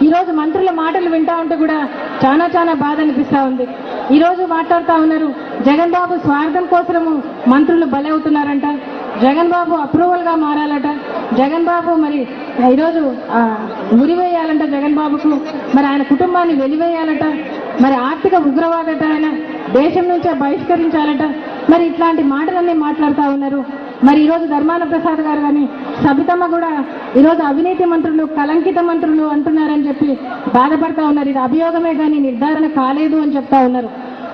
ఈరోజు మంత్రుల మాటలు వింటా ఉంటే కూడా చాలా చాలా బాధ అనిపిస్తూ ఉంది. ఈరోజు మాట్లాడుతూ ఉన్నారు, జగన్ బాబు స్వార్థం కోసము మంత్రులు బలవుతున్నారంట, జగన్ బాబు అప్రూవల్గా మారాలట, జగన్ బాబు మరి ఈరోజు ఉరివేయాలంట, జగన్ బాబుకు మరి ఆయన కుటుంబాన్ని వెలివేయాలట, మరి ఆర్థిక ఉగ్రవాదట, ఆయన దేశం నుంచే బహిష్కరించాలట. మరి ఇట్లాంటి మాటలన్నీ మాట్లాడుతూ ఉన్నారు. మరి ఈరోజు ధర్మాన ప్రసాద్ గారు కానీ సబితమ్మ కూడా ఈరోజు అవినీతి మంత్రులు, కలంకిత మంత్రులు అంటున్నారని చెప్పి బాధపడతా ఉన్నారు. ఇది అభియోగమే కానీ నిర్ధారణ కాలేదు అని చెప్తా ఉన్నారు.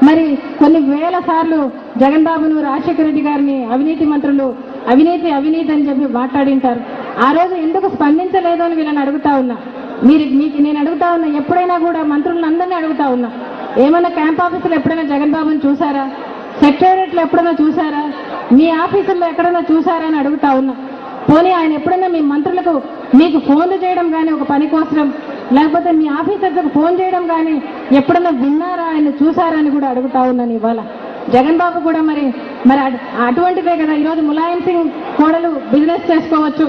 మరి కొన్ని వేల సార్లు జగన్ బాబును, రాజశేఖర రెడ్డి గారిని అవినీతి మంత్రులు అవినీతి అవినీతి అని చెప్పి మాట్లాడింటారు. ఆ రోజు ఎందుకు స్పందించలేదు అని వీళ్ళని అడుగుతా ఉన్నా. మీకు నేను అడుగుతా ఉన్నా, ఎప్పుడైనా కూడా మంత్రులందరినీ అడుగుతా ఉన్నా, ఏమన్నా క్యాంప్ ఆఫీసులో ఎప్పుడైనా జగన్ బాబుని చూసారా? సెక్రటరియట్లో ఎప్పుడైనా చూసారా? మీ ఆఫీసుల్లో ఎక్కడైనా చూసారా అని అడుగుతా ఉన్నా. పోనీ ఆయన ఎప్పుడైనా మీ మంత్రులకు మీకు ఫోన్లు చేయడం కానీ ఒక పని కోసం, లేకపోతే మీ ఆఫీసర్లకు ఫోన్ చేయడం కానీ ఎప్పుడైనా విన్నారా, ఆయన చూసారా అని కూడా అడుగుతా ఉన్నాను. ఇవాళ జగన్ బాబు కూడా మరి అటువంటిదే కదా. ఈరోజు ములాయం సింగ్ కోడలు బిజినెస్ చేసుకోవచ్చు,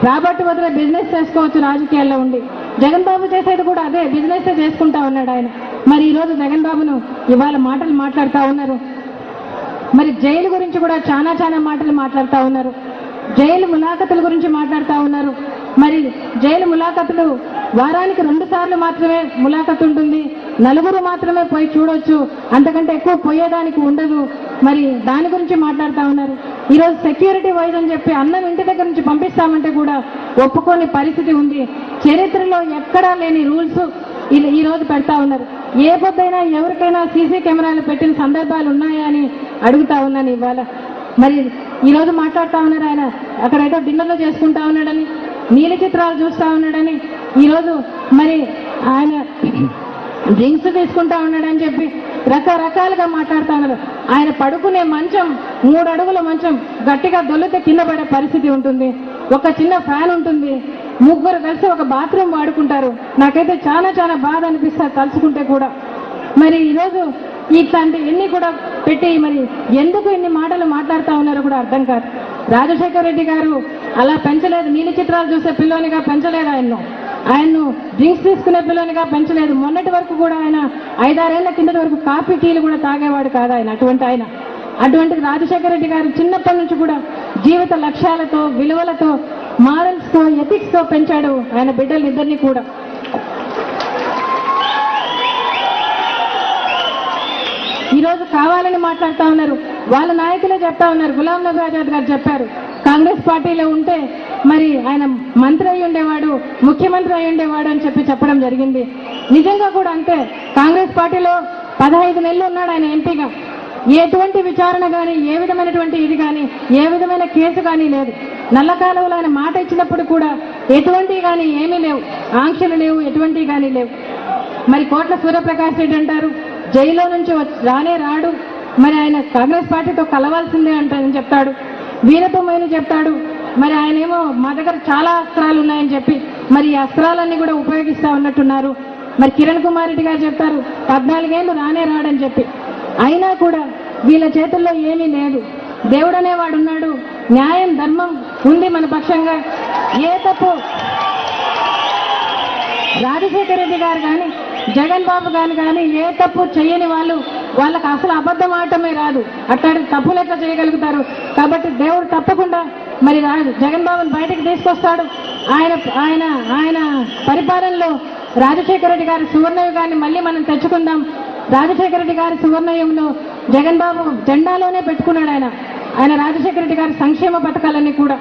రాబర్ట్ వదిలే బిజినెస్ చేసుకోవచ్చు రాజకీయాల్లో ఉండి. జగన్ బాబు చేసేది కూడా అదే బిజినెస్ చేసుకుంటా ఉన్నాడు ఆయన. మరి ఈరోజు జగన్ బాబును ఇవాళ మాటలు మాట్లాడుతూ ఉన్నారు. మరి జైలు గురించి కూడా చాలా చాలా మాటలు మాట్లాడుతూ ఉన్నారు. జైలు ములాఖతుల గురించి మాట్లాడుతూ ఉన్నారు. మరి జైలు ములాఖతులు వారానికి 2 సార్లు మాత్రమే ములాఖతు ఉంటుంది, 4 మాత్రమే పోయి చూడొచ్చు, అంతకంటే ఎక్కువ పోయేదానికి ఉండదు. మరి దాని గురించి మాట్లాడుతూ ఉన్నారు. ఈరోజు సెక్యూరిటీ వైజ్ అని చెప్పి అన్నం ఇంటి దగ్గర నుంచి పంపిస్తామంటే కూడా ఒప్పుకోని పరిస్థితి ఉంది. చరిత్రలో ఎక్కడా లేని రూల్స్ ఈ రోజు పెడతా ఉన్నారు. ఏ పొద్దైనా ఎవరికైనా సీసీ కెమెరాలు పెట్టిన సందర్భాలు ఉన్నాయా అని అడుగుతా ఉన్నాను ఇవాళ. మరి ఈరోజు మాట్లాడుతూ ఉన్నారు, ఆయన అక్కడైతే డిన్నర్లో చేసుకుంటా ఉన్నాడని, నీలి చిత్రాలు చూస్తూ ఉన్నాడని, ఈరోజు మరి ఆయన డ్రింక్స్ తీసుకుంటా ఉన్నాడని చెప్పి రకరకాలుగా మాట్లాడుతూ ఉన్నారు. ఆయన పడుకునే మంచం 3 అడుగుల మంచం గట్టిగా దొల్లితే కింద పడే పరిస్థితి ఉంటుంది. ఒక చిన్న ఫ్యాన్ ఉంటుంది, 3 కలిసి ఒక బాత్రూమ్ వాడుకుంటారు. నాకైతే చాలా చాలా బాధ అనిపిస్తుంది తలుచుకుంటే కూడా. మరి ఈరోజు ఇట్లాంటి ఎన్ని కూడా పెట్టి మరి ఎందుకు ఇన్ని మాటలు మాట్లాడుతూ ఉన్నారో కూడా అర్థం కాదు. రాజశేఖర రెడ్డి గారు అలా పెంచలేదు, నీలి చిత్రాలు చూసే పిల్లోనిగా పెంచలేదు ఆయన్ను డ్రింక్స్ తీసుకునే పిల్లోనిగా పెంచలేదు. మొన్నటి వరకు కూడా ఆయన 5-6 ఏళ్ల కిందటి వరకు కాఫీ టీలు కూడా తాగేవాడు కాదు ఆయన. అటువంటిది రాజశేఖర రెడ్డి గారు చిన్నప్పటి నుంచి కూడా జీవిత లక్ష్యాలతో, విలువలతో, మారల్స్తో, ఎథిక్స్తో పెంచాడు ఆయన బిడ్డలిద్దరినీ కూడా. ఈరోజు కావాలని మాట్లాడుతూ ఉన్నారు. వాళ్ళ నాయకులే చెప్తా ఉన్నారు. గులాం నబీ ఆజాద్ గారు చెప్పారు, కాంగ్రెస్ పార్టీలో ఉంటే మరి ఆయన మంత్రి అయి ఉండేవాడు, ముఖ్యమంత్రి అయి ఉండేవాడు అని చెప్పడం జరిగింది. నిజంగా కూడా అంతే. కాంగ్రెస్ పార్టీలో 15 నెలలు ఉన్నాడు ఆయన ఎంపీగా. ఎటువంటి విచారణ కానీ, ఏ విధమైనటువంటి ఇది కానీ, ఏ విధమైన కేసు కానీ లేదు. నల్ల కాలువలో ఆయన మాట ఇచ్చినప్పుడు కూడా ఎటువంటివి కానీ ఏమీ లేవు, ఆంక్షలు లేవు, ఎటువంటివి కానీ లేవు. మరి కోట్ల సూర్యప్రకాష్ రెడ్డి అంటారు, జైల్లో నుంచి రానే రాడు, మరి ఆయన కాంగ్రెస్ పార్టీతో కలవాల్సిందే అంటారని చెప్తాడు. వీరతమైన చెప్తాడు, మరి ఆయనేమో మా దగ్గర చాలా అస్త్రాలు ఉన్నాయని చెప్పి మరి ఈ అస్త్రాలన్నీ కూడా ఉపయోగిస్తూ ఉన్నట్టున్నారు. మరి కిరణ్ కుమార్ రెడ్డి గారు చెప్తారు 14 ఏళ్ళు రానే రాడని చెప్పి. అయినా కూడా వీళ్ళ చేతుల్లో ఏమీ లేదు. దేవుడు అనేవాడు ఉన్నాడు, న్యాయం ధర్మం ఉంది మన పక్షంగా. ఏ తప్పు రాజశేఖర రెడ్డి గారు కానీ, జగన్ బాబు గారు కానీ ఏ తప్పు చేయని వాళ్ళకి అసలు అబద్ధం ఆడటమే రాదు. అట్లాంటి తప్పులు ఎట్లా చేయగలుగుతారు? కాబట్టి దేవుడు తప్పకుండా మరి జగన్ బాబుని బయటకు తీసుకొస్తాడు. ఆయన పరిపాలనలో రాజశేఖర రెడ్డి గారి సువర్ణయుగాన్ని మళ్ళీ మనం తెచ్చుకుందాం. రాజశేఖర రెడ్డి గారి సువర్ణయుగంలో జగన్ బాబు జెండాలోనే పెట్టుకున్నాడు ఆయన రాజశేఖర రెడ్డి గారి సంక్షేమ పథకాలన్నీ కూడా.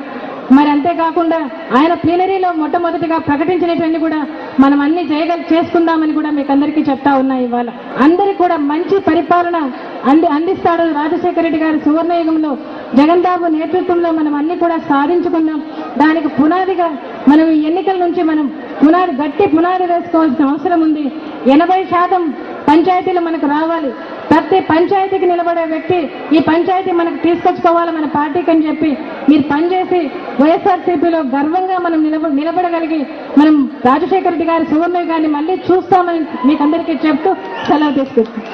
మరి అంతేకాకుండా ఆయన ప్లీనరీలో మొట్టమొదటిగా ప్రకటించినటువంటి కూడా మనం అన్ని చేసుకుందామని కూడా మీకు అందరికీ చెప్తా ఉన్నా. ఇవాళ అందరికీ కూడా మంచి పరిపాలన అందిస్తాడు రాజశేఖర రెడ్డి గారి సువర్ణయుగంలో. జగన్ బాబు నేతృత్వంలో మనం అన్ని కూడా సాధించుకున్నాం. దానికి పునాదిగా మనం ఈ ఎన్నికల నుంచి మనం గట్టి పునాది వేసుకోవాల్సిన అవసరం ఉంది. 80% పంచాయతీలు మనకు రావాలి. ప్రతి పంచాయతీకి నిలబడే వ్యక్తి ఈ పంచాయతీ మనకు తీసుకొచ్చుకోవాలి మన పార్టీకి అని చెప్పి మీరు పనిచేసి వైఎస్ఆర్సీపీలో గర్వంగా మనం నిలబడగలిగి మనం రాజశేఖర రెడ్డి గారి సువర్ణయుగాన్ని మళ్ళీ చూస్తామని మీకు అందరికీ చెప్తూ సెలవు తీసుకుంటాం.